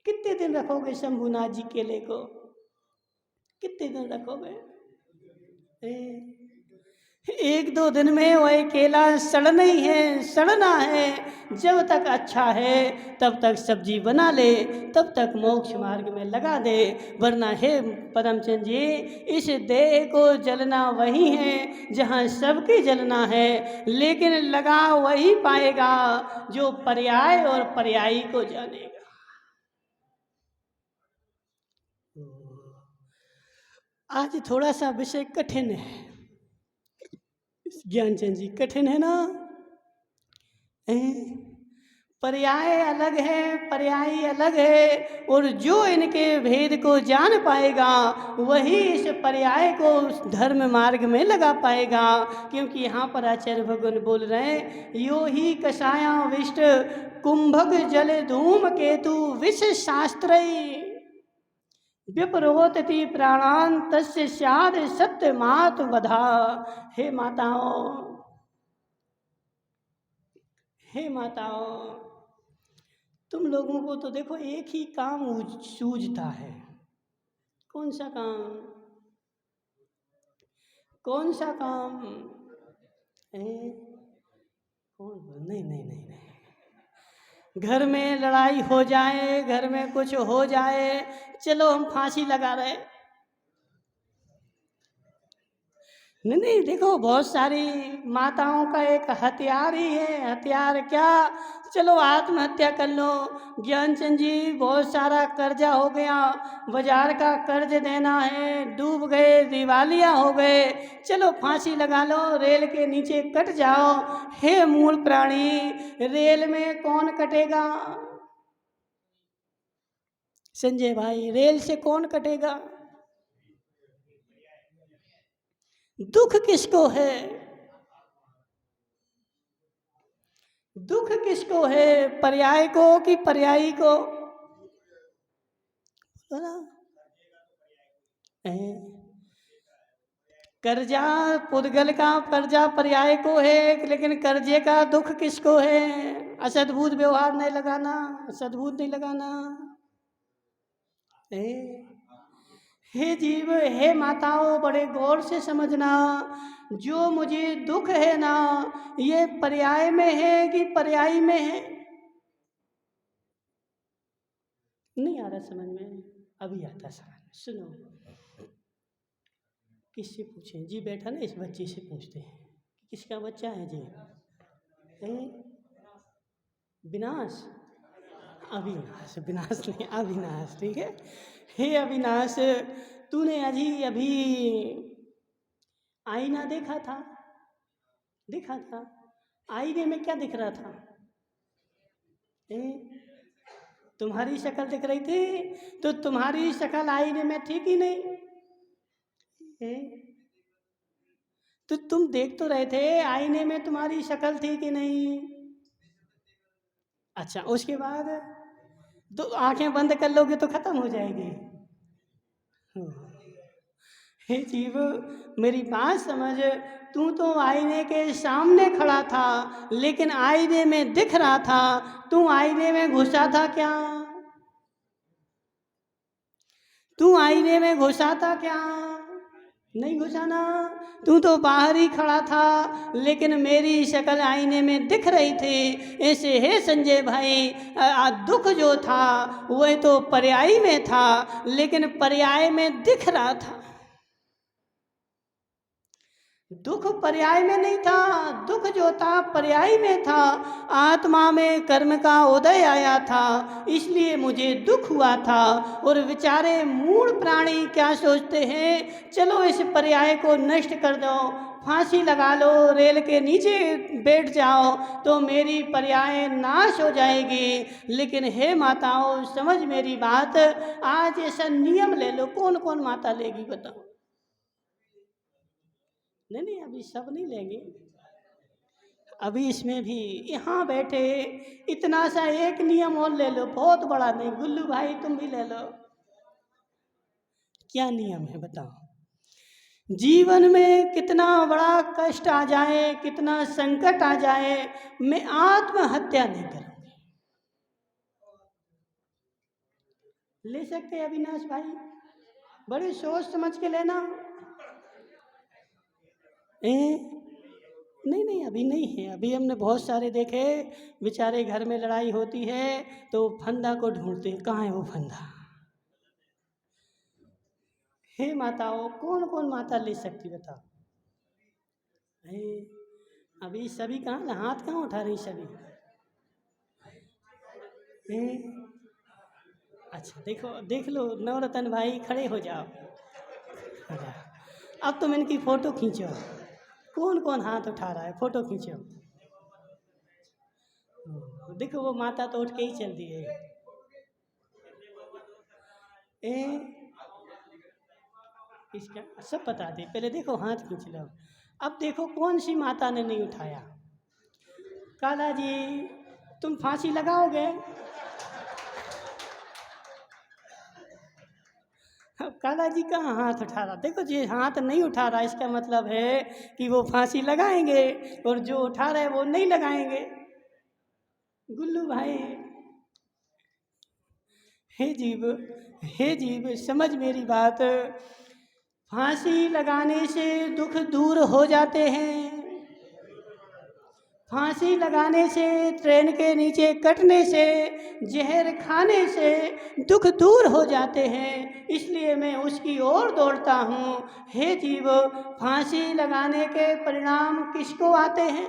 कितने दिन रखोगे शंभुनाथ जी केले को? कितने दिन रखोगे? एक दो दिन में वही केला सड़ना ही है, सड़ना है। जब तक अच्छा है तब तक सब्जी बना ले, तब तक मोक्ष मार्ग में लगा दे। वरना हे परमचंद जी, इस देह को जलना वही है जहाँ सबकी जलना है, लेकिन लगा वही पाएगा जो पर्याय और पर्यायी को जानेगा। आज थोड़ा सा विषय कठिन है ज्ञानचंद जी, कठिन है ना। पर्याय अलग है, पर्यायी अलग है, और जो इनके भेद को जान पाएगा वही इस पर्याय को उस धर्म मार्ग में लगा पाएगा। क्योंकि यहाँ पर आचार्य भगवान बोल रहे हैं, यो ही कषाया विष्ट कुंभक जल धूम केतु विष शास्त्र विप्रोतति प्राणान तस्य स्याद सत्य मात वधा। हे माताओं, हे माताओं, तुम लोगों को तो देखो एक ही काम सूझता है। कौन सा काम? कौन सा काम? कौन? नहीं नहीं नहीं नहीं। घर में लड़ाई हो जाए, घर में कुछ हो जाए, चलो हम फांसी लगा रहे। नहीं नहीं, देखो बहुत सारी माताओं का एक हथियार ही है। हथियार क्या? चलो आत्महत्या कर लो। ज्ञानचंद जी, बहुत सारा कर्जा हो गया, बाजार का कर्ज देना है, डूब गए, दिवालिया हो गए, चलो फांसी लगा लो, रेल के नीचे कट जाओ। हे मूल प्राणी, रेल में कौन कटेगा? संजय भाई, रेल से कौन कटेगा? दुख किसको है? दुख किसको है? पर्याय को कि पर्यायी को? कर्जा पुद्गल का कर्जा पर्याय को है, लेकिन कर्जे का दुख किसको है? असद्भुत व्यवहार नहीं लगाना, सद्भुत नहीं लगाना। हे जीव, हे माताओं, बड़े गौर से समझना। जो मुझे दुख है ना, ये पर्याय में है कि पर्यायी में है? नहीं आ रहा समझ में? अभी आता समझ। सुनो, किससे पूछें जी? बैठा ना, इस बच्चे से पूछते हैं। किसका बच्चा है जी? विनाश? अविनाश, विनाश नहीं, अविनाश, ठीक है। हे अविनाश, तूने अभी आईना देखा था? देखा था? आईने में क्या दिख रहा था? तुम्हारी शक्ल दिख रही थी, तो तुम्हारी शक्ल आईने में थी कि नहीं? तो तुम देख तो रहे थे, आईने में तुम्हारी शक्ल थी कि नहीं? अच्छा, उसके बाद तो आंखें बंद कर लोगे तो खत्म हो जाएगी। हे जीव, मेरी बात समझ। तू तो आईने के सामने खड़ा था, लेकिन आईने में दिख रहा था। तू आईने में घुसा था क्या? तू आईने में घुसा था क्या? नहीं घुसा ना। तू तो बाहर ही खड़ा था, लेकिन मेरी शक्ल आईने में दिख रही थी। ऐसे हे संजय भाई, दुख जो था वह तो पर्याय में था, लेकिन पर्याय में दिख रहा था। दुख पर्याय में नहीं था, दुख जो था पर्याय में था। आत्मा में कर्म का उदय आया था, इसलिए मुझे दुख हुआ था। और बेचारे मूढ़ प्राणी क्या सोचते हैं, चलो इस पर्याय को नष्ट कर दो, फांसी लगा लो, रेल के नीचे बैठ जाओ तो मेरी पर्याय नाश हो जाएगी। लेकिन हे माताओं, समझ मेरी बात। आज ऐसा नियम ले लो। कौन कौन माता लेगी बताओ? नहीं नहीं, अभी सब नहीं लेंगे। अभी इसमें भी यहाँ बैठे इतना सा एक नियम और ले लो, बहुत बड़ा नहीं। गुल्लू भाई तुम भी ले लो। क्या नियम है बताओ? जीवन में कितना बड़ा कष्ट आ जाए, कितना संकट आ जाए, मैं आत्महत्या नहीं करूंगी। ले सकते हैं अविनाश भाई? बड़ी सोच समझ के लेना। ए नहीं नहीं, अभी नहीं है। अभी हमने बहुत सारे देखे, बेचारे घर में लड़ाई होती है तो फंदा को ढूंढते हैं, कहाँ है वो फंदा। हे माताओं, कौन कौन माता ले सकती बताओ। हे, अभी सभी कहाँ, हाथ कहाँ उठा रही सभी। हे, अच्छा देखो, देख लो नवरतन भाई, खड़े हो जाओ। अब तुम इनकी फोटो खींचो, कौन कौन हाथ उठा रहा है, फोटो खींचो। देखो वो माता तो उठ के ही चल दी है। ए इसका सब बता दे, पहले देखो हाथ खींच लो। अब देखो कौन सी माता ने नहीं उठाया। काला जी, तुम फांसी लगाओगे। अब काला जी कहाँ हाथ उठा रहा, देखो जी हाथ नहीं उठा रहा, इसका मतलब है कि वो फांसी लगाएंगे, और जो उठा रहे वो नहीं लगाएंगे। गुल्लू भाई, हे जीव, हे जीव समझ मेरी बात। फांसी लगाने से दुख दूर हो जाते हैं। फांसी लगाने से, ट्रेन के नीचे कटने से, जहर खाने से दुख दूर हो जाते हैं, इसलिए मैं उसकी ओर दौड़ता हूँ। हे जीव, फांसी लगाने के परिणाम किसको आते हैं।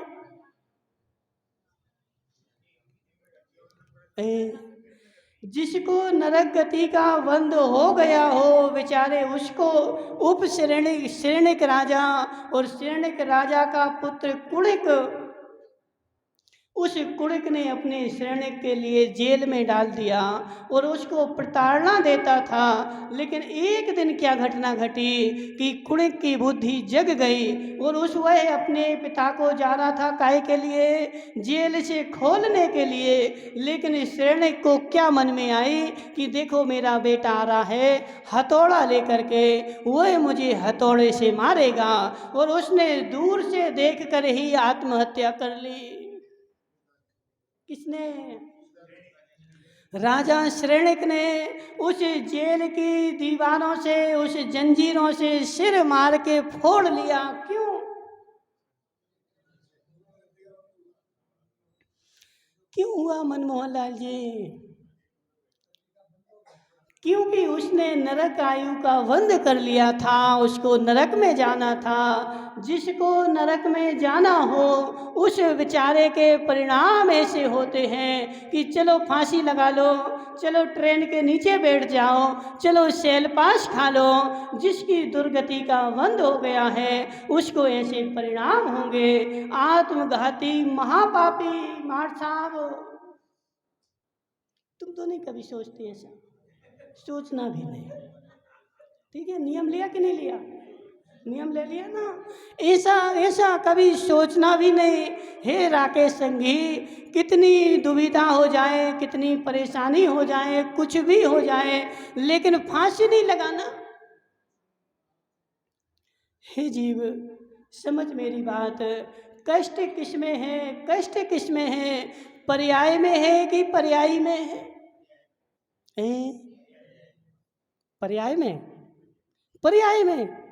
जिसको नरक गति का बंद हो गया हो, बेचारे उसको उप श्रेणिक राजा और श्रेणिक राजा का पुत्र कुणिक, उस कुणिक ने अपने श्रेणिक के लिए जेल में डाल दिया और उसको प्रताड़ना देता था। लेकिन एक दिन क्या घटना घटी कि कुणिक की बुद्धि जग गई और वह अपने पिता को जा रहा था काहे के लिए, जेल से खोलने के लिए। लेकिन श्रेणिक को क्या मन में आई कि देखो मेरा बेटा आ रहा है हथौड़ा लेकर के, वह मुझे हथौड़े से मारेगा, और उसने दूर से देख कर ही आत्महत्या कर ली। किसने, राजा श्रेणिक ने उस जेल की दीवारों से, उस जंजीरों से सिर मार के फोड़ लिया। क्यों, क्यों हुआ मनमोहन लाल जी, क्योंकि उसने नरक आयु का बंध कर लिया था, उसको नरक में जाना था। जिसको नरक में जाना हो उस बेचारे के परिणाम ऐसे होते हैं कि चलो फांसी लगा लो, चलो ट्रेन के नीचे बैठ जाओ, चलो सेल पास खा लो। जिसकी दुर्गति का बंध हो गया है उसको ऐसे परिणाम होंगे। आत्मघाती महापापी मार साहब, तुम तो नहीं कभी सोचते ऐसा, सोचना भी नहीं। ठीक है, नियम लिया कि नहीं लिया, नियम ले लिया ना। ऐसा ऐसा कभी सोचना भी नहीं। हे राकेश संघी, कितनी दुविधा हो जाए, कितनी परेशानी हो जाए, कुछ भी हो जाए, लेकिन फांसी नहीं लगाना। हे जीव समझ मेरी बात, कष्ट किस में है, कष्ट किस में है, पर्याय में है कि पर्यायी में है। पर्याय में, पर्याय में।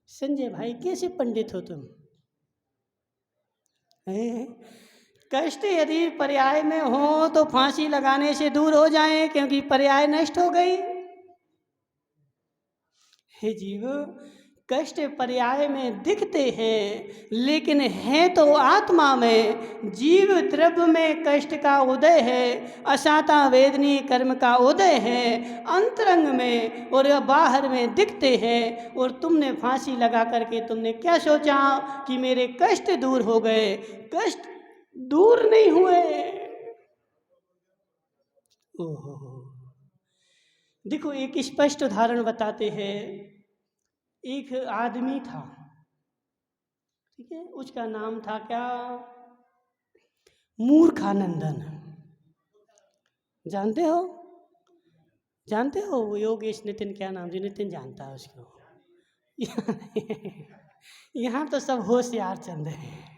संजय भाई कैसे पंडित हो तुम। कष्ट यदि पर्याय में हो तो फांसी लगाने से दूर हो जाए, क्योंकि पर्याय नष्ट हो गई। हे जीव, कष्ट पर्याय में दिखते हैं लेकिन है तो आत्मा में। जीव द्रव्य में कष्ट का उदय है, असाता वेदनी कर्म का उदय है अंतरंग में, और बाहर में दिखते हैं। और तुमने फांसी लगा करके तुमने क्या सोचा कि मेरे कष्ट दूर हो गए, कष्ट दूर नहीं हुए। ओहो, देखो एक स्पष्ट उदाहरण बताते हैं। एक आदमी था, ठीक है, उसका नाम था क्या, मूर्खानंदन। जानते हो, जानते हो वो योगेश नितिन, क्या नाम जी, नितिन जानता है उसको। यहाँ तो सब होशियार चंद हैं।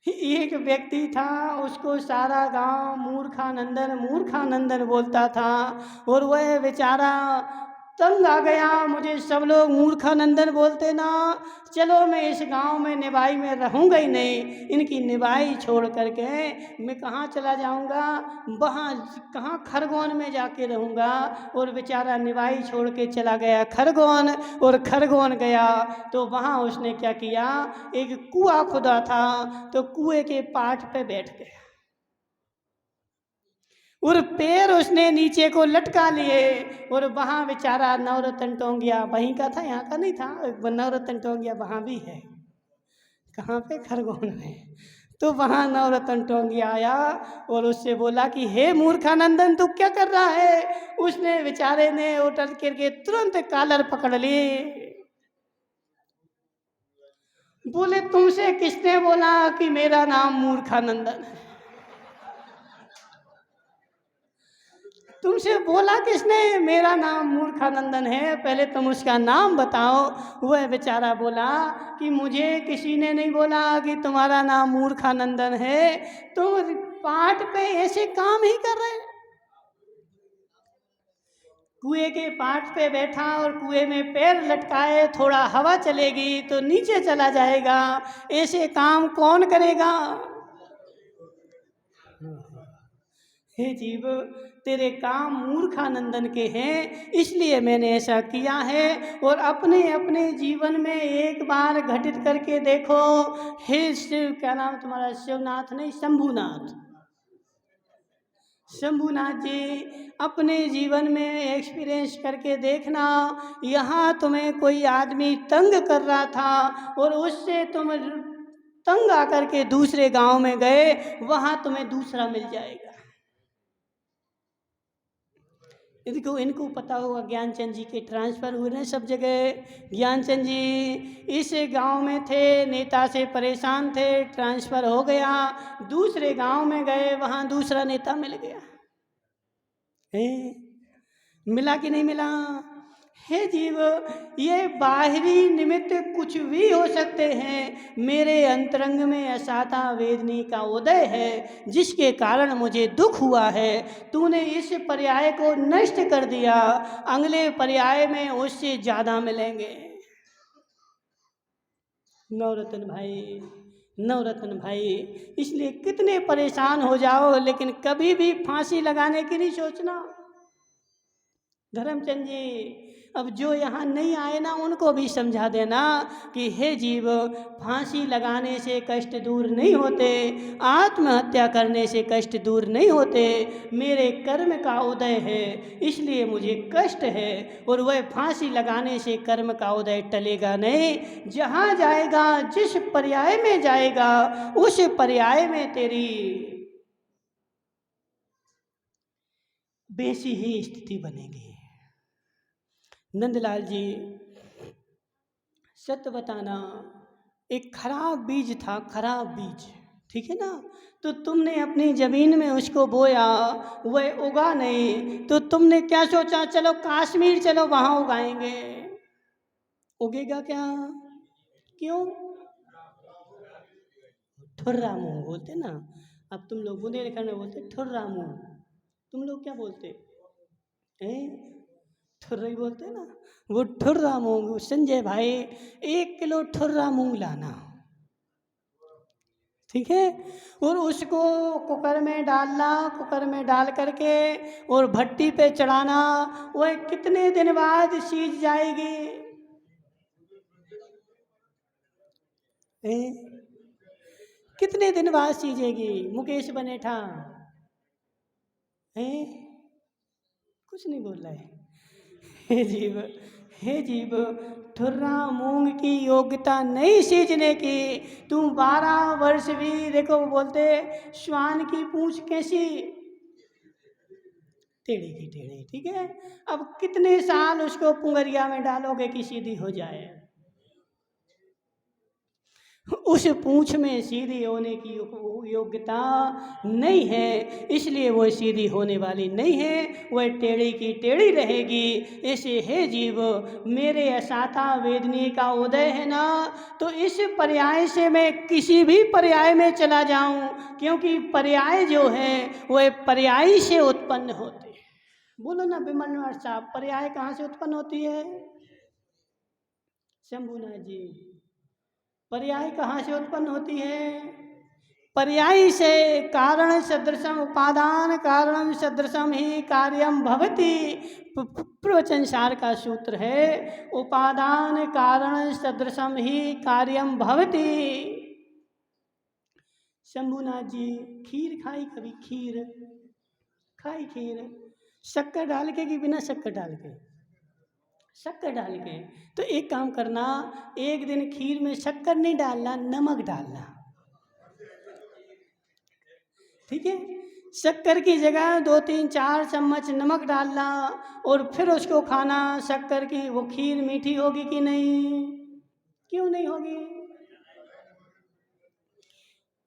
एक व्यक्ति था, उसको सारा गांव मूर्खानंदन मूर्खानंदन बोलता था, और वह बेचारा तंग आ गया, मुझे सब लोग मूर्खानंदन बोलते ना, चलो मैं इस गांव में निभाई में रहूँगा ही नहीं, इनकी निभाई छोड़ करके मैं कहाँ चला जाऊँगा, वहाँ कहाँ खरगोन में जाके रहूँगा। और बेचारा निभाई छोड़ के चला गया खरगोन, और खरगोन गया तो वहाँ उसने क्या किया, एक कुआं खुदा था तो कुएं के पाट पे बैठ गया और पैर उसने नीचे को लटका लिए। और वहाँ बेचारा नवरत्न टोंगिया वहीं का था, यहाँ का नहीं था, नवरत्न टोंगिया वहाँ भी है, कहाँ पे, खरगोन में। तो वहाँ नवरत्न टोंगिया आया और उससे बोला कि हे मूर्खानंदन तू क्या कर रहा है। उसने बेचारे ने उतर करके तुरंत कॉलर पकड़ ली। बोले तुमसे किसने बोला कि मेरा नाम मूर्खानंदन है, तुमसे बोला किसने मेरा नाम मूर्खानंदन है, पहले तुम उसका नाम बताओ। वह बेचारा बोला कि मुझे किसी ने नहीं बोला कि तुम्हारा नाम मूर्खानंदन है, तुम पाठ पे ऐसे काम ही कर रहे। कुएं के पाठ पे बैठा और कुएं में पैर लटकाए, थोड़ा हवा चलेगी तो नीचे चला जाएगा, ऐसे काम कौन करेगा। हे जीव, तेरे काम मूर्खानंदन के हैं, इसलिए मैंने ऐसा किया है। और अपने अपने जीवन में एक बार घटित करके देखो। हे शिव, क्या नाम तुम्हारा, शिवनाथ नहीं, शंभुनाथ, शंभुनाथ जी, अपने जीवन में एक्सपीरियंस करके देखना। यहाँ तुम्हें कोई आदमी तंग कर रहा था और उससे तुम तंग आकर के दूसरे गांव में गए, वहाँ तुम्हें दूसरा मिल जाएगा। इनको पता होगा, ज्ञानचंद जी के ट्रांसफ़र हुए ना सब जगह। ज्ञानचंद जी इस गांव में थे, नेता से परेशान थे, ट्रांसफ़र हो गया, दूसरे गांव में गए, वहाँ दूसरा नेता मिल गया। मिला कि नहीं मिला। हे जीव, ये बाहरी निमित्त कुछ भी हो सकते हैं, मेरे अंतरंग में असाता वेदनी का उदय है जिसके कारण मुझे दुख हुआ है। तूने इस पर्याय को नष्ट कर दिया, अगले पर्याय में उससे ज़्यादा मिलेंगे। नवरत्न भाई, नवरत्न भाई, इसलिए कितने परेशान हो जाओ लेकिन कभी भी फांसी लगाने की नहीं सोचना। धर्मचंद जी, अब जो यहाँ नहीं आए ना उनको भी समझा देना कि हे जीव, फांसी लगाने से कष्ट दूर नहीं होते, आत्महत्या करने से कष्ट दूर नहीं होते, मेरे कर्म का उदय है इसलिए मुझे कष्ट है। और वह फांसी लगाने से कर्म का उदय टलेगा नहीं। जहाँ जाएगा, जिस पर्याय में जाएगा, उस पर्याय में तेरी वैसी ही स्थिति बनेगी। नंदलाल जी, सत्य बताना, एक खराब बीज था, खराब बीज, ठीक है ना, तो तुमने अपनी ज़मीन में उसको बोया, वह उगा नहीं, तो तुमने क्या सोचा, चलो कश्मीर चलो वहाँ उगाएंगे, उगेगा क्या? क्यों? ठुर्रा मुँह बोलते ना, अब तुम लोग बुंदेलखंड में बोलते ठुर्रा मुँह, तुम लोग क्या बोलते हैं? ठुर्रा ही बोलते ना। वो ठुर्रा मूंग, संजय भाई 1 किलो ठुर्रा मूंग लाना, ठीक है, और उसको कुकर में डालना, कुकर में डाल करके और भट्टी पे चढ़ाना। वह कितने दिन बाद सीज जाएगी? कितने दिन बाद सीजेगी? मुकेश बनेठा है, कुछ नहीं बोल रहा है। हे जीव, हे जीव, ठुर्रा मूंग की योग्यता नहीं सींचने की। तुम 12 वर्ष भी, देखो वो बोलते श्वान की पूंछ कैसी, टेढ़ी की टेढ़ी, ठीक है। अब कितने साल उसको पुंगरिया में डालोगे कि सीधी हो जाए? उस पूंछ में सीधी होने की योग्यता नहीं है, इसलिए वो सीधी होने वाली नहीं है, वह टेढ़ी की टेढ़ी रहेगी। ऐसे हे जीव, मेरे असाता वेदनी का उदय है ना, तो इस पर्याय से मैं किसी भी पर्याय में चला जाऊं, क्योंकि पर्याय जो है वह पर्याय से उत्पन्न होते हैं। बोलो ना विमलनाथ साहब, पर्याय कहाँ से उत्पन्न होती है? शंभुनाथ जी, पर्याय कहाँ से उत्पन्न होती है? पर्याय से। कारण सदृशम उपादान कारणम सदृशम ही कार्यम भवति। प्रवचन सार का सूत्र है, उपादान कारण सदृशम ही कार्यम भवति। शंभुनाथ जी, खीर खाई कभी? खीर खाई? खीर शक्कर डाल के कि बिना शक्कर डाल के? शक्कर डाल के। तो एक काम करना, एक दिन खीर में शक्कर नहीं डालना, नमक डालना, ठीक है? शक्कर की जगह 2-3-4 चम्मच नमक डालना और फिर उसको खाना। शक्कर की वो खीर मीठी होगी कि नहीं? क्यों नहीं होगी?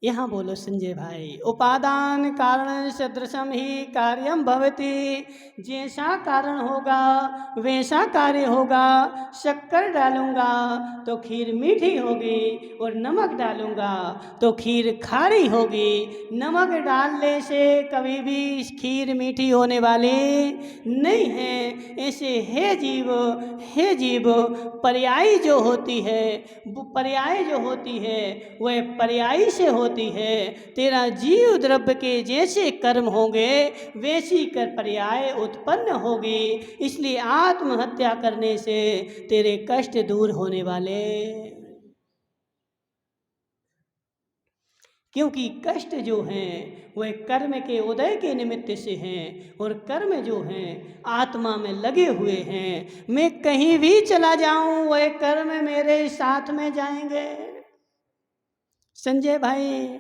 यहाँ बोलो संजय भाई, उपादान कारण सदृशम ही कार्यम भवति। जैसा कारण होगा वैसा कार्य होगा। शक्कर डालूंगा तो खीर मीठी होगी और नमक डालूंगा तो खीर खारी होगी। नमक डालने से कभी भी खीर मीठी होने वाली नहीं है। ऐसे हे जीव, पर्याय जो होती है, वो पर्याय जो होती है वह पर्यायी से होती है। तेरा जीव द्रव्य के जैसे कर्म होंगे वैसी कर पर्याय उत्पन्न होगी। इसलिए आत्महत्या करने से तेरे कष्ट दूर होने वाले, क्योंकि कष्ट जो हैं वह कर्म के उदय के निमित्त से हैं और कर्म जो हैं आत्मा में लगे हुए हैं। मैं कहीं भी चला जाऊं वह कर्म मेरे साथ में जाएंगे। संजय भाई,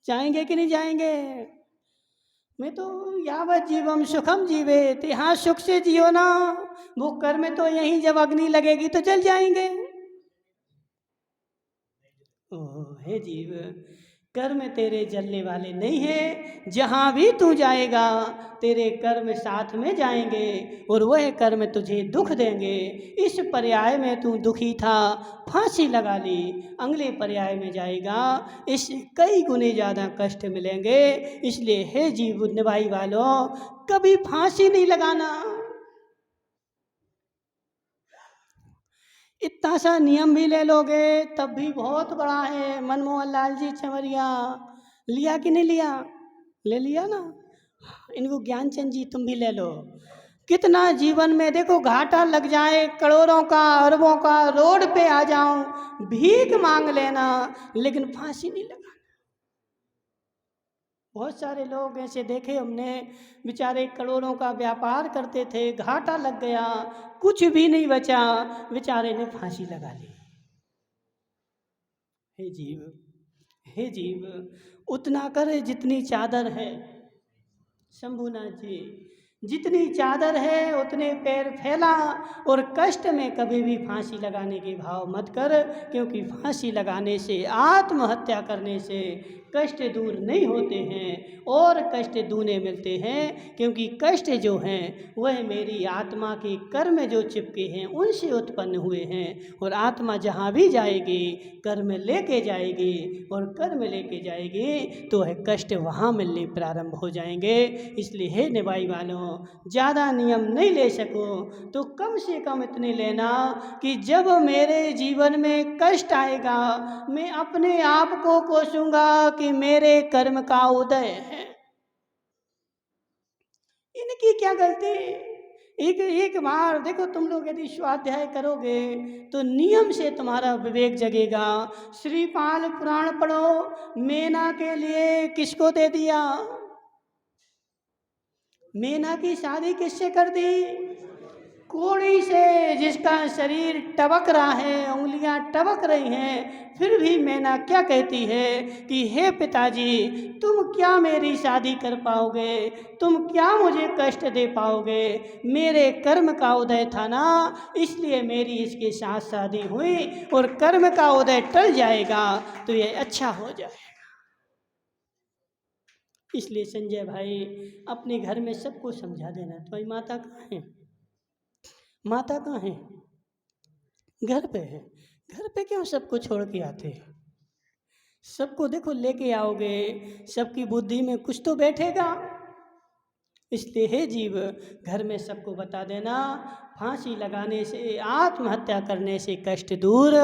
जाएंगे कि नहीं जाएंगे? मैं तो यावत जीवम सुखम जीवे, यहाँ सुख से जियो ना। वो कर्म तो यहीं जब अग्नि लगेगी तो जल जाएंगे। ओह हे जीव, कर्म तेरे जलने वाले नहीं है। जहाँ भी तू जाएगा तेरे कर्म साथ में जाएंगे और वह कर्म तुझे दुख देंगे। इस पर्याय में तू दुखी था, फांसी लगा ली, अगले पर्याय में जाएगा इससे कई गुने ज़्यादा कष्ट मिलेंगे। इसलिए हे जीव निभाई वालों, कभी फांसी नहीं लगाना। इतना सा नियम भी ले लोगे तब भी बहुत बड़ा है। मनमोहन लाल जी चमरिया, लिया कि नहीं लिया? ले लिया ना। इनको ज्ञानचंद जी तुम भी ले लो। कितना जीवन में देखो घाटा लग जाए, करोड़ों का अरबों का, रोड पे आ जाऊं, भीख मांग लेना, लेकिन फांसी नहीं लगाना। बहुत सारे लोग ऐसे देखे हमने, बेचारे करोड़ों का व्यापार करते थे, घाटा लग गया, कुछ भी नहीं बचा, बेचारे ने फांसी लगा ली। हे जीव, उतना करे जितनी चादर है। शंभुनाथ जी, जितनी चादर है उतने पैर फैला और कष्ट में कभी भी फांसी लगाने के भाव मत कर, क्योंकि फांसी लगाने से, आत्महत्या करने से कष्ट दूर नहीं होते हैं और कष्ट दूने मिलते हैं। क्योंकि कष्ट जो हैं वह मेरी आत्मा के कर्म जो चिपके हैं उनसे उत्पन्न हुए हैं और आत्मा जहाँ भी जाएगी कर्म लेके जाएगी और कर्म लेके जाएगी तो वह कष्ट वहाँ मिलने प्रारंभ हो जाएंगे। इसलिए हे निभाई वालों, ज़्यादा नियम नहीं ले सको तो कम से कम इतने लेना कि जब मेरे जीवन में कष्ट आएगा मैं अपने आप को कोसूंगा कि मेरे कर्म का उदय है। इनकी क्या गलती? एक बार देखो, तुम लोग यदि स्वाध्याय करोगे तो नियम से तुम्हारा विवेक जगेगा। श्रीपाल पुराण पढ़ो, मैना के लिए किसको दे दिया? मैना की शादी किससे कर दी? कोड़ी से, जिसका शरीर टबक रहा है, उंगलियां टबक रही हैं, फिर भी मैना क्या कहती है कि हे पिताजी, तुम क्या मेरी शादी कर पाओगे? तुम क्या मुझे कष्ट दे पाओगे? मेरे कर्म का उदय था ना, इसलिए मेरी इसके साथ शादी हुई और कर्म का उदय टल जाएगा तो ये अच्छा हो जाए। इसलिए संजय भाई, अपने घर में सबको समझा देना। तुम्हारी माता कहाँ है? माता कहाँ है? घर पे है। घर पे क्यों सबको छोड़ के आते हैं? सबको देखो लेके आओगे, सबकी बुद्धि में कुछ तो बैठेगा। इसलिए हे जीव, घर में सबको बता देना, फांसी लगाने से, आत्महत्या करने से कष्ट दूर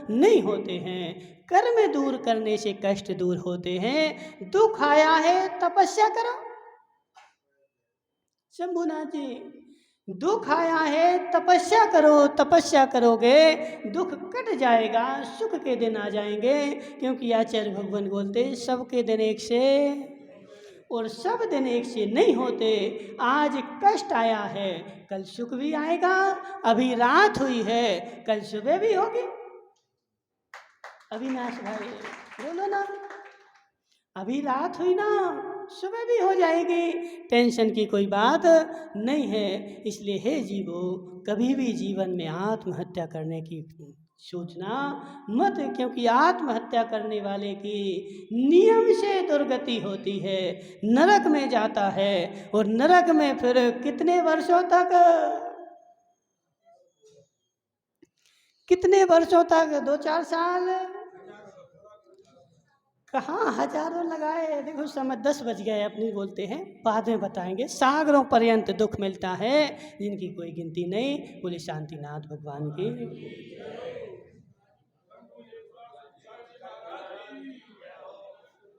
नहीं होते हैं, कर्म दूर करने से कष्ट दूर होते हैं। दुख आया है तपस्या करो। शंभुनाथ जी, दुख आया है तपस्या करो, तपस्या करोगे दुख कट जाएगा, सुख के दिन आ जाएंगे। क्योंकि आचार्य भगवान बोलते सबके दिन एक से, और सब दिन एक से नहीं होते। आज कष्ट आया है, कल सुख भी आएगा। अभी रात हुई है, कल सुबह भी होगी। अविनाश भाई बोलो ना, अभी रात हुई ना, सुबह भी हो जाएगी, टेंशन की कोई बात नहीं है। इसलिए हे जीवो, कभी भी जीवन में आत्महत्या करने की सोचना मत, क्योंकि आत्महत्या करने वाले की नियम से दुर्गति होती है, नरक में जाता है। और नरक में फिर कितने वर्षों तक, कितने वर्षों तक, 2-4 साल कहाँ, हजारों लगाए। देखो समय 10 बज गए, अपनी बोलते हैं, बाद में बताएंगे। सागरों पर्यंत दुख मिलता है जिनकी कोई गिनती नहीं। बोले शांतिनाथ भगवान की।